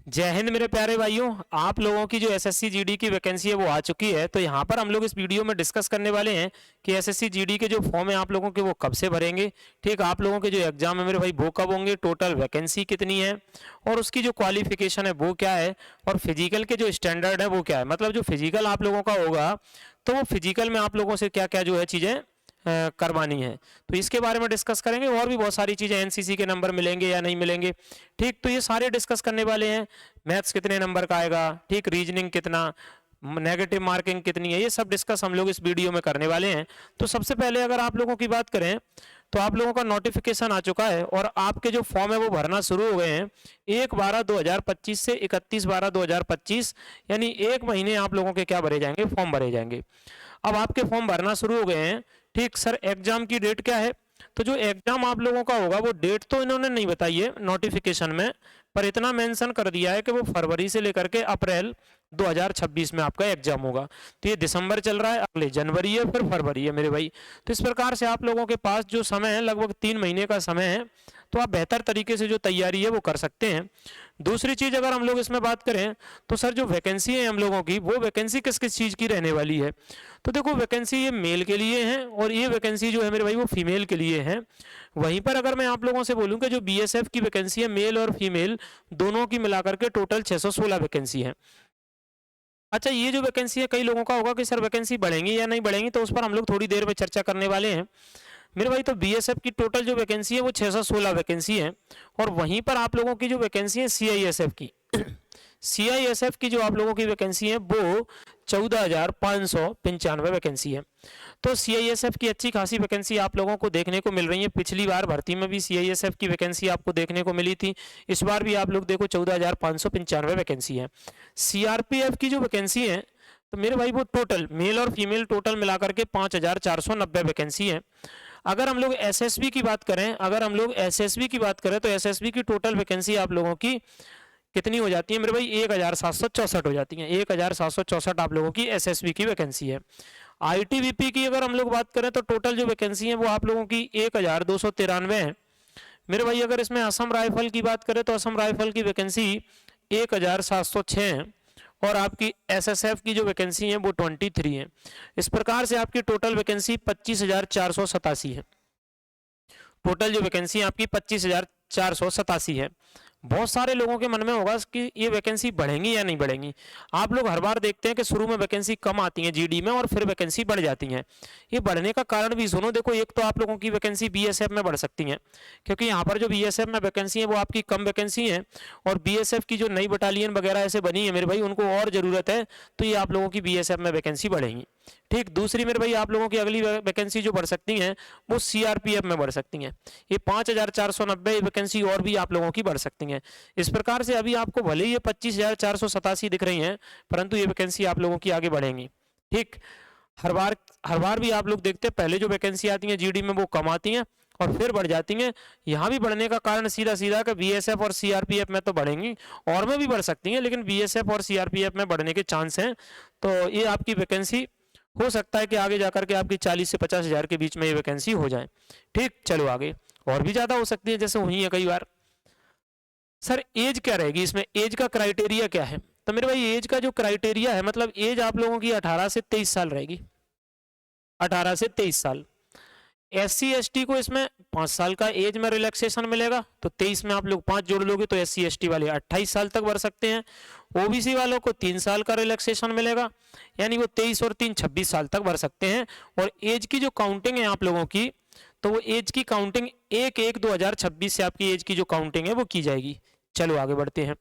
जय हिंद मेरे प्यारे भाइयों। आप लोगों की जो एसएससी जीडी की वैकेंसी है वो आ चुकी है। तो यहाँ पर हम लोग इस वीडियो में डिस्कस करने वाले हैं कि एसएससी जीडी के जो फॉर्म है आप लोगों के वो कब से भरेंगे। ठीक, आप लोगों के जो एग्जाम है मेरे भाई वो कब होंगे, टोटल वैकेंसी कितनी है और उसकी जो क्वालिफिकेशन है वो क्या है, और फिजिकल के जो स्टैंडर्ड है वो क्या है। मतलब जो फिजिकल आप लोगों का होगा तो वो फिजिकल में आप लोगों से क्या क्या जो है चीज़ें करवानी है, तो इसके बारे में डिस्कस करेंगे। और भी बहुत सारी चीज़ें, एनसीसी के नंबर मिलेंगे या नहीं मिलेंगे, ठीक, तो ये सारे डिस्कस करने वाले हैं। मैथ्स कितने नंबर का आएगा, ठीक, रीजनिंग कितना, नेगेटिव मार्किंग कितनी है, ये सब डिस्कस हम लोग इस वीडियो में करने वाले हैं। तो सबसे पहले अगर आप लोगों की बात करें तो आप लोगों का नोटिफिकेशन आ चुका है और आपके जो फॉर्म है वो भरना शुरू हो गए हैं 1/12/2025 से 31/12/2025, यानी एक महीने आप लोगों के क्या भरे जाएंगे, फॉर्म भरे जाएंगे। अब आपके फॉर्म भरना शुरू हो गए हैं। ठीक सर, एग्जाम की डेट क्या है? तो जो एग्जाम आप लोगों का होगा वो डेट तो इन्होंने नहीं बताई है नोटिफिकेशन में, पर इतना मेंशन कर दिया है कि वो फरवरी से लेकर के अप्रैल 2026 में आपका एग्जाम होगा। तो ये दिसंबर चल रहा है, अगले जनवरी है, फिर फरवरी है मेरे भाई। तो इस प्रकार से आप लोगों के पास जो समय है लगभग 3 महीने का समय है, तो आप बेहतर तरीके से जो तैयारी है वो कर सकते हैं। दूसरी चीज अगर हम लोग इसमें बात करें तो सर जो वैकेंसी है हम लोगों की, वो वैकेंसी किस किस चीज की रहने वाली है। तो देखो, वैकेंसी ये मेल के लिए है और ये वैकेंसी जो है मेरे भाई वो फीमेल के लिए है। वहीं पर अगर मैं आप लोगों से बोलूं कि जो बीएसएफ की वैकेंसी है मेल और फीमेल दोनों की मिलाकर के टोटल 616 वैकेंसी है। अच्छा, ये जो वैकेंसी है कई लोगों का होगा कि सर वैकेंसी बढ़ेंगी या नहीं बढ़ेंगी, तो उस पर हम लोग थोड़ी देर में चर्चा करने वाले हैं मेरे भाई। तो बीएसएफ की टोटल जो वैकेंसी है वो 616 वैकेंसी है। और वहीं पर आप लोगों की जो वैकेंसी है सीआईएसएफ की सीआईएसएफ की जो आप लोगों की वैकेंसी है वो 14,595 वैकेंसी है। तो सीआईएसएफ की अच्छी खासी वैकेंसी आप लोगों को देखने को मिल रही है। पिछली बार भर्ती में भी सीआईएसएफ की वैकेंसी आपको देखने को मिली थी, इस बार भी आप लोग देखो 14,595 वैकेंसी है। सीआरपीएफ की जो वैकेंसी है तो मेरे भाई वो टोटल मेल और फीमेल टोटल मिलाकर के 5,490 वैकेंसी है। अगर हम लोग एसएसबी की बात करें, तो एसएसबी की टोटल वैकेंसी आप लोगों की कितनी हो जाती है मेरे भाई, 1,764 हो जाती है। 1,764 आप लोगों की एसएसबी की वैकेंसी है। आईटीबीपी की अगर हम लोग बात करें तो टोटल जो वैकेंसी है वो आप लोगों की 1,293 है मेरे भाई। अगर इसमें असम राइफल की बात करें तो असम राइफल की वैकेंसी 1,706 है और आपकी एसएसएफ की जो वैकेंसी है वो 23 है। इस प्रकार से आपकी टोटल वैकेंसी 25,487 है। टोटल जो वैकेंसी आपकी 25,487 है। बहुत सारे लोगों के मन में होगा कि ये वैकेंसी बढ़ेंगी या नहीं बढ़ेंगी। आप लोग हर बार देखते हैं कि शुरू में वैकेंसी कम आती है जीडी में और फिर वैकेंसी बढ़ जाती है। ये बढ़ने का कारण भी सुनो। देखो, एक तो आप लोगों की वैकेंसी बीएसएफ में बढ़ सकती है, क्योंकि यहाँ पर जो बीएसएफ में वैकेंसी है वो आपकी कम वैकेंसी है और बीएसएफ की जो नई बटालियन वगैरह ऐसे बनी है मेरे भाई, उनको और जरूरत है, तो ये आप लोगों की बीएसएफ में वैकेंसी बढ़ेगी। ठीक, दूसरी मेरे भाई आप लोगों की अगली वैकेंसी जो बढ़ सकती है वो सीआरपीएफ में बढ़ सकती है। ये 5,490 वैकेंसी और भी आप लोगों की बढ़ सकती है। इस प्रकार से अभी आपको भले ही ये 25,487 दिख रही हैं, परंतु ये वैकेंसी आप लोगों की आगे बढ़ेंगी। ठीक, हर बार भी आप लोग देखते हैं पहले जो वैकेंसी आती है जीडी में वो कम आती हैं और फिर बढ़ जाती हैं। यहाँ भी बढ़ने का कारण सीधा सीधा कि बीएसएफ और सीआरपीएफ में तो बढ़ेंगी और में भी बढ़ सकती हैं, लेकिन बीएसएफ और सीआरपीएफ में बढ़ने के चांस हैं। तो ये आपकी वैकेंसी हो सकता है कि आगे जाकर के आपकी 40 से 50 हज़ार के बीच में ये वैकेंसी हो जाए। ठीक, चलो आगे और भी ज़्यादा हो सकती है, जैसे हुई है कई बार। सर एज क्या रहेगी इसमें, एज का क्राइटेरिया क्या है? तो मेरे भाई एज का जो क्राइटेरिया है, मतलब एज आप लोगों की 18 से 23 साल रहेगी। 18 से 23 साल। एससी एसटी को इसमें 5 साल का एज में रिलैक्सेशन मिलेगा, तो 23 में आप लोग 5 जोड़ लोगे तो एससी एसटी वाले 28 साल तक भर सकते हैं। ओबीसी वालों को 3 साल का रिलैक्सेशन मिलेगा, यानी वो 23 और 3 26 साल तक भर सकते हैं। और एज की जो काउंटिंग है आप लोगों की, तो वो एज की काउंटिंग 1/1/2026 से आपकी एज की जो काउंटिंग है वो की जाएगी। चलो आगे बढ़ते हैं।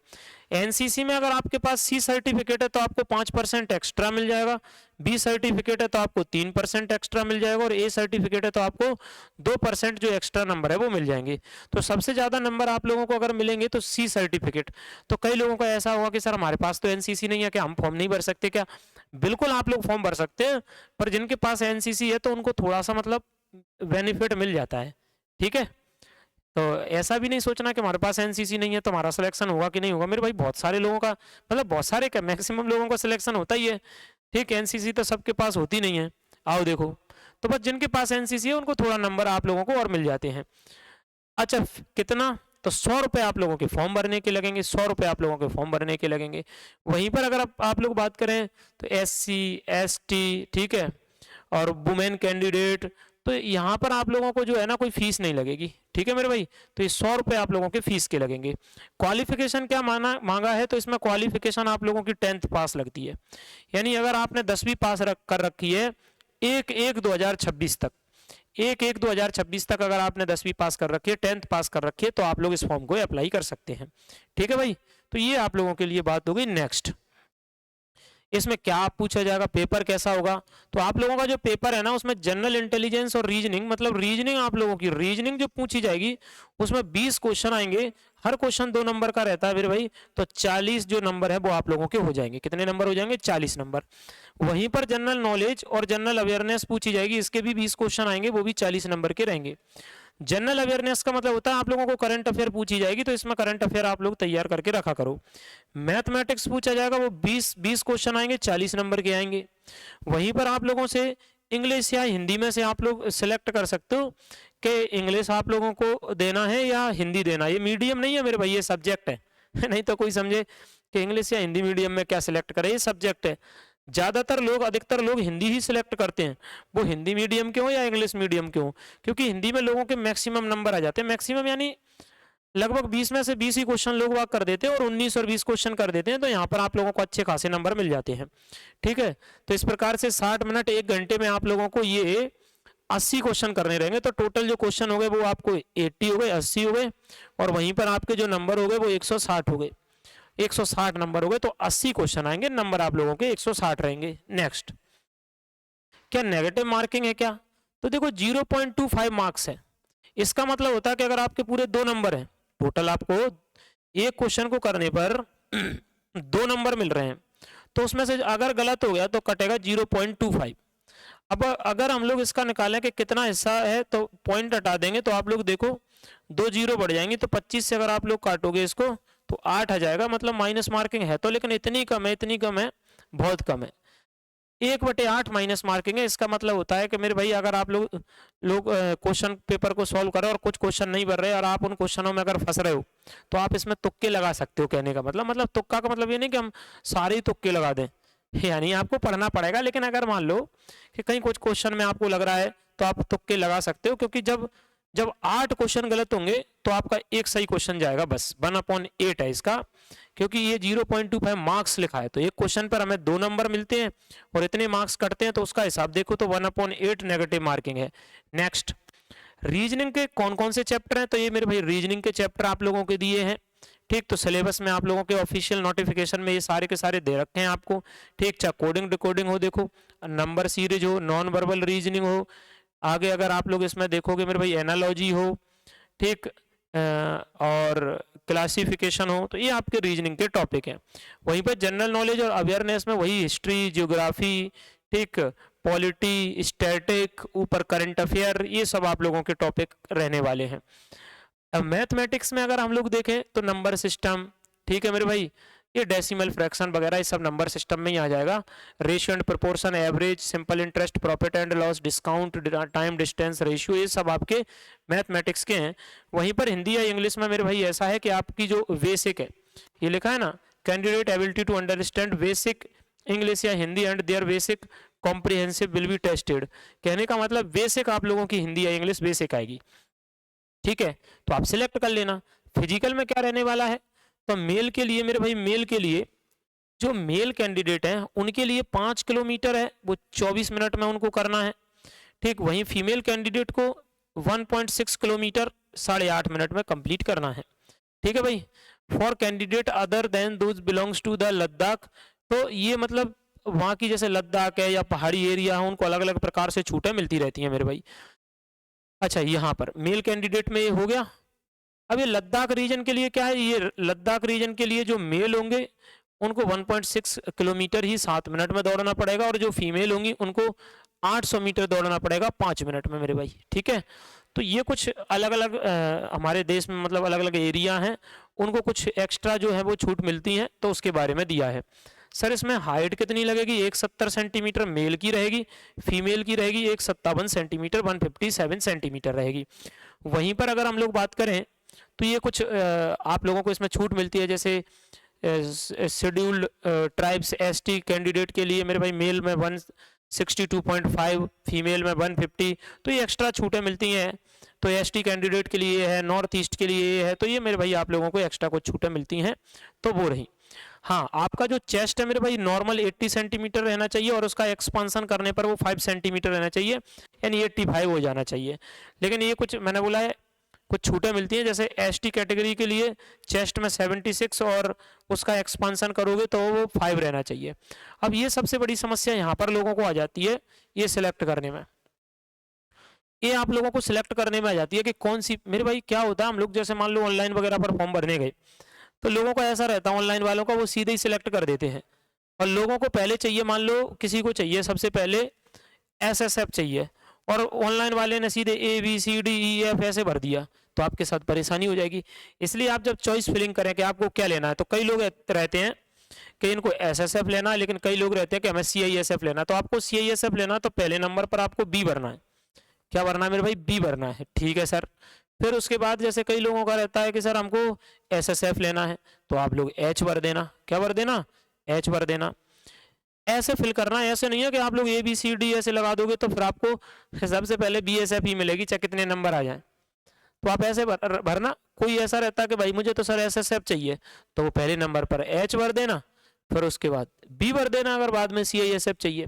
एनसीसी में अगर आपके पास सी सर्टिफिकेट है तो आपको 5% एक्स्ट्रा मिल जाएगा, बी सर्टिफिकेट है तो आपको 3% एक्स्ट्रा मिल जाएगा और ए सर्टिफिकेट है तो आपको 2% जो एक्स्ट्रा नंबर है वो मिल जाएंगे। तो सबसे ज़्यादा नंबर आप लोगों को अगर मिलेंगे तो सी सर्टिफिकेट। तो कई लोगों का ऐसा होगा कि सर हमारे पास तो एनसीसी नहीं है, क्या हम फॉर्म नहीं भर सकते क्या? बिल्कुल आप लोग फॉर्म भर सकते हैं, पर जिनके पास एनसीसी है तो उनको थोड़ा सा मतलब बेनिफिट मिल जाता है। ठीक है, तो ऐसा भी नहीं सोचना कि हमारे पास एनसीसी नहीं है तो हमारा सिलेक्शन होगा कि नहीं होगा। मेरे भाई बहुत सारे लोगों का, मतलब बहुत सारे क्या, मैक्सिमम लोगों का सिलेक्शन होता ही है। ठीक, एनसीसी तो सबके पास होती नहीं है। आओ देखो, तो बस जिनके पास एनसीसी है उनको थोड़ा नंबर आप लोगों को और मिल जाते हैं। अच्छा, कितना तो 100 रुपये आप लोगों के फॉर्म भरने के लगेंगे, 100 रुपये आप लोगों के फॉर्म भरने के लगेंगे। वहीं पर अगर आप लोग बात करें तो SC ST, ठीक है, और वुमेन कैंडिडेट, तो यहाँ पर आप लोगों को जो है ना कोई फीस नहीं लगेगी, ठीक है मेरे भाई। तो ये 100 रुपये आप लोगों के फीस के लगेंगे। क्वालिफिकेशन क्या मांगा है, तो इसमें क्वालिफिकेशन आप लोगों की 10th पास लगती है, यानी अगर आपने 10वीं पास कर रखी है 1/1/2026 तक, 1/1/2026 तक अगर आपने 10वीं पास कर रखी है, 10th पास कर रखी है, तो आप लोग इस फॉर्म को अप्लाई कर सकते हैं, ठीक है भाई। तो ये आप लोगों के लिए बात हो गई। नेक्स्ट, इसमें क्या पूछा जाएगा, पेपर कैसा होगा, तो आप लोगों का जो पेपर है ना उसमें जनरल इंटेलिजेंस और रीजनिंग, मतलब रीजनिंग आप लोगों की रीजनिंग जो पूछी जाएगी उसमें 20 क्वेश्चन आएंगे, हर क्वेश्चन 2 नंबर का रहता है फिर भाई, तो 40 जो नंबर है वो आप लोगों के हो जाएंगे। कितने नंबर हो जाएंगे, 40 नंबर। वहीं पर जनरल नॉलेज और जनरल अवेयरनेस पूछी जाएगी, इसके भी 20 क्वेश्चन आएंगे, वो भी 40 नंबर के रहेंगे। जनरल अवेयरनेस का मतलब होता है आप लोगों को करंट अफेयर पूछी जाएगी, तो इसमें करंट अफेयर आप लोग तैयार करके रखा करो। मैथमेटिक्स पूछा जाएगा, वो 20 क्वेश्चन आएंगे, 40 नंबर के आएंगे। वहीं पर आप लोगों से इंग्लिश या हिंदी में से आप लोग सिलेक्ट कर सकते हो कि इंग्लिश आप लोगों को देना है या हिंदी देना है। ये मीडियम नहीं है मेरे भाई, ये सब्जेक्ट है नहीं तो कोई समझे कि इंग्लिश या हिंदी मीडियम में क्या सिलेक्ट करे, ये सब्जेक्ट है। ज़्यादातर लोग, अधिकतर लोग हिंदी ही सिलेक्ट करते हैं, वो हिंदी मीडियम के हो या इंग्लिश मीडियम के हो, क्योंकि हिंदी में लोगों के मैक्सिमम नंबर आ जाते हैं। मैक्सिमम यानी लगभग 20 में से 20 ही क्वेश्चन लोग वाक कर देते हैं और 19 और 20 क्वेश्चन कर देते हैं, तो यहाँ पर आप लोगों को अच्छे खासे नंबर मिल जाते हैं, ठीक है। तो इस प्रकार से 60 मिनट 1 घंटे में आप लोगों को ये 80 क्वेश्चन करने रहेंगे। तो टोटल जो क्वेश्चन हो गए वो आपको 80 हो गए, 80 हो गए, और वहीं पर आपके जो नंबर हो गए वो 160 हो गए, 160 नंबर हो गए, तो 80 क्वेश्चन आएंगे, नंबर आप लोगों के 160 रहेंगे। नेक्स्ट, क्या नेगेटिव मार्किंग है क्या, तो देखो 0.25 मार्क्स है। इसका मतलब होता है कि अगर आपके पूरे 2 नंबर हैं, टोटल आपको एक क्वेश्चन को करने पर 2 नंबर मिल रहे हैं, तो उसमें से अगर गलत हो गया तो कटेगा 0.25। अब अगर हम लोग इसका निकालें कि कितना हिस्सा है, तो पॉइंट हटा देंगे, तो आप लोग देखो 2 जीरो बढ़ जाएंगे, तो 25 से अगर आप लोग काटोगे इसको तो 8 आ जाएगा, मतलब माइनस मार्किंग है तो, लेकिन इतनी कम है, इतनी कम है, बहुत कम है। 1/8 माइनस मार्किंग है। इसका मतलब होता है कि मेरे भाई अगर आप लोग क्वेश्चन पेपर को सॉल्व कर रहे हो और कुछ क्वेश्चन नहीं बन रहे और आप उन क्वेश्चनों में अगर फंस रहे हो, तो आप इसमें तुक्के लगा सकते हो। कहने का मतलब तुक्का का मतलब ये नहीं कि हम सारे ही तुक्के लगा दें, यानी आपको पढ़ना पड़ेगा, लेकिन अगर मान लो कि कहीं कुछ क्वेश्चन में आपको लग रहा है तो आप तुक्के लगा सकते हो, क्योंकि जब 8 क्वेश्चन गलत होंगे तो आपका एक सही क्वेश्चन जाएगा, बस 1/8 है इसका, क्योंकि ये 0.25 मार्क्स लिखा है, तो एक क्वेश्चन पर हमें 2 नंबर मिलते हैं और इतने मार्क्स कटते हैं, तो उसका हिसाब देखो तो 1/8 नेगेटिव मार्किंग है। नेक्स्ट, रीजनिंग के कौन कौन से चैप्टर हैं, तो ये मेरे भाई रीजनिंग के चैप्टर आप लोगों के दिए हैं, ठीक। तो सिलेबस में आप लोगों के ऑफिशियल नोटिफिकेशन में ये सारे के सारे दे रखे हैं आपको, ठीक। चाहे कोडिंग डिकोडिंग हो, देखो नंबर सीरीज हो, नॉन वर्बल रीजनिंग हो, आगे अगर आप लोग इसमें देखोगे मेरे भाई एनालॉजी हो, ठीक, और क्लासिफिकेशन हो, तो ये आपके रीजनिंग के टॉपिक हैं। वहीं पर जनरल नॉलेज और अवेयरनेस में वही हिस्ट्री, ज्योग्राफी, ठीक, पॉलिटी, स्टैटिक, ऊपर करंट अफेयर, ये सब आप लोगों के टॉपिक रहने वाले हैं। अब मैथमेटिक्स में अगर हम लोग देखें तो नंबर सिस्टम, ठीक है मेरे भाई, ये डेसिमल फ्रैक्शन वगैरह ये सब नंबर सिस्टम में ही आ जाएगा। Ratio and proportion, average, simple interest, profit and loss, discount, time distance ratio, ये सब आपके मैथमेटिक्स के हैं। वहीं पर हिंदी या इंग्लिश में मेरे भाई ऐसा है कि आपकी जो बेसिक है, ये लिखा है ना, candidate ability to understand basic English या Hindi and their basic comprehensive will be tested. कहने का मतलब बेसिक आप लोगों की हिंदी या इंग्लिश बेसिक आएगी, ठीक है, तो आप सिलेक्ट कर लेना। फिजिकल में क्या रहने वाला है, तो मेल के लिए मेरे भाई, मेल के लिए जो मेल कैंडिडेट हैं उनके लिए 5 किलोमीटर है, वो 24 मिनट में उनको करना है, ठीक। वहीं फीमेल कैंडिडेट को 1.6 किलोमीटर 8.5 मिनट में कंप्लीट करना है, ठीक है भाई। For candidate other than those belongs to the Ladakh, तो ये मतलब वहाँ की जैसे लद्दाख है या पहाड़ी एरिया है, उनको अलग अलग प्रकार से छूटें मिलती रहती हैं मेरे भाई। अच्छा, यहाँ पर मेल कैंडिडेट में ये हो गया। अब ये लद्दाख रीजन के लिए क्या है, ये लद्दाख रीजन के लिए जो मेल होंगे उनको 1.6 किलोमीटर ही 7 मिनट में दौड़ना पड़ेगा, और जो फीमेल होंगी उनको 800 मीटर दौड़ना पड़ेगा 5 मिनट में मेरे भाई, ठीक है। तो ये कुछ अलग अलग हमारे देश में मतलब अलग अलग एरिया हैं, उनको कुछ एक्स्ट्रा जो है वो छूट मिलती हैं, तो उसके बारे में दिया है। सर इसमें हाइट कितनी लगेगी, 170 सेंटीमीटर मेल की रहेगी, फीमेल की रहेगी 157 सेंटीमीटर 157 सेंटीमीटर रहेगी। वहीं पर अगर हम लोग बात करें तो ये कुछ आप लोगों को इसमें छूट मिलती है, जैसे शेड्यूल्ड ट्राइब्स एसटी कैंडिडेट के लिए मेरे भाई मेल में 162.5, फीमेल में 150, तो ये एक्स्ट्रा छूटें मिलती हैं। तो एसटी कैंडिडेट के लिए है, नॉर्थ ईस्ट के लिए ये है, तो ये मेरे भाई आप लोगों को एक्स्ट्रा कुछ छूटें मिलती हैं, तो वो रही। हाँ, आपका जो चेस्ट है मेरे भाई नॉर्मल 80 सेंटीमीटर रहना चाहिए और उसका एक्सपांसन करने पर वो 5 सेंटीमीटर रहना चाहिए, यानी 85 हो जाना चाहिए। लेकिन ये कुछ मैंने बोला है कुछ छूटें मिलती हैं, जैसे एसटी कैटेगरी के लिए चेस्ट में 76 और उसका एक्सपांसन करोगे तो वो 5 रहना चाहिए। अब ये सबसे बड़ी समस्या यहाँ पर लोगों को आ जाती है, ये सिलेक्ट करने में, ये आप लोगों को सिलेक्ट करने में आ जाती है कि कौन सी। मेरे भाई क्या होता है, हम लोग जैसे मान लो ऑनलाइन वगैरह पर फॉर्म भरने गए, तो लोगों का ऐसा रहता है, ऑनलाइन वालों का वो सीधे ही सिलेक्ट कर देते हैं, और लोगों को पहले चाहिए, मान लो किसी को चाहिए सबसे पहले SSF चाहिए, और ऑनलाइन वाले ने सीधे ABCDEF ऐसे भर दिया, तो आपके साथ परेशानी हो जाएगी। इसलिए आप जब चॉइस फिलिंग करें कि आपको क्या लेना है, तो कई लोग रहते हैं कि इनको SSF लेना है, लेकिन कई लोग रहते हैं कि हमें CISF लेना है। तो आपको CISF लेना, तो पहले नंबर पर आपको B भरना है। क्या भरना है मेरे भाई? B भरना है, ठीक है सर। फिर उसके बाद जैसे कई लोगों का रहता है कि सर हमको SSF लेना है, तो आप लोग H भर देना। क्या भर देना? H भर देना। ऐसे फिल करना है, ऐसे नहीं है कि आप लोग ABCD ऐसे लगा दोगे तो फिर आपको सबसे पहले BSF ही मिलेगी, चाहे कितने नंबर आ जाए। तो आप ऐसे भरना। कोई ऐसा रहता है कि भाई मुझे तो सर SSF चाहिए, तो वो पहले नंबर पर H भर देना, फिर उसके बाद B भर देना अगर बाद में CISF चाहिए।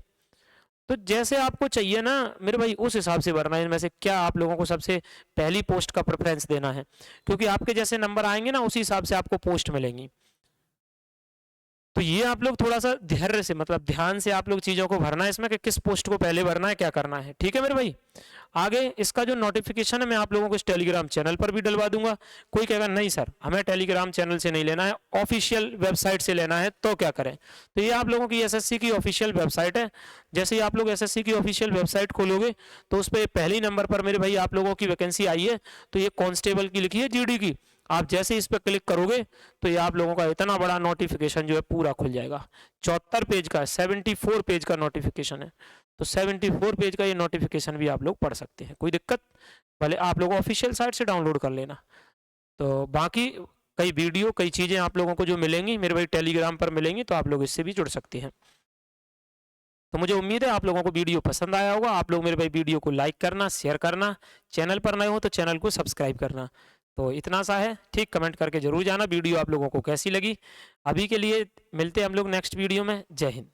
तो जैसे आपको चाहिए ना मेरे भाई, उस हिसाब से भरना है। इनमें से क्या आप लोगों को सबसे पहली पोस्ट का प्रेफरेंस देना है, क्योंकि आपके जैसे नंबर आएंगे ना उसी हिसाब से आपको पोस्ट मिलेंगी। तो ये आप लोग थोड़ा सा धैर्य से, मतलब ध्यान से आप लोग चीज़ों को भरना है इसमें कि किस पोस्ट को पहले भरना है, क्या करना है, ठीक है मेरे भाई। आगे इसका जो नोटिफिकेशन है मैं आप लोगों को इस टेलीग्राम चैनल पर भी डलवा दूंगा। कोई कहेगा नहीं सर हमें टेलीग्राम चैनल से नहीं लेना है, ऑफिशियल वेबसाइट से लेना है, तो क्या करें? तो ये आप लोगों की SSC की ऑफिशियल वेबसाइट है। जैसे ही आप लोग SSC की ऑफिशियल वेबसाइट खोलोगे तो उस पर पहले ही नंबर पर मेरे भाई आप लोगों की वैकेंसी आई है, तो ये कांस्टेबल की लिखी है GD की। आप जैसे इस पर क्लिक करोगे तो ये आप लोगों का इतना बड़ा नोटिफिकेशन जो है पूरा खुल जाएगा। 74 पेज का, 74 पेज का नोटिफिकेशन है। तो 74 पेज का ये नोटिफिकेशन भी आप लोग पढ़ सकते हैं, कोई दिक्कत, भले आप लोग ऑफिशियल साइट से डाउनलोड कर लेना। तो बाकी कई वीडियो, कई चीज़ें आप लोगों को जो मिलेंगी मेरे भाई टेलीग्राम पर मिलेंगी, तो आप लोग इससे भी जुड़ सकते हैं। तो मुझे उम्मीद है आप लोगों को वीडियो पसंद आया होगा। आप लोग मेरे भाई वीडियो को लाइक करना, शेयर करना, चैनल पर नए हो तो चैनल को सब्सक्राइब करना। तो इतना सा है, ठीक। कमेंट करके जरूर जाना वीडियो आप लोगों को कैसी लगी। अभी के लिए मिलते हैं हम लोग नेक्स्ट वीडियो में। जय हिंद।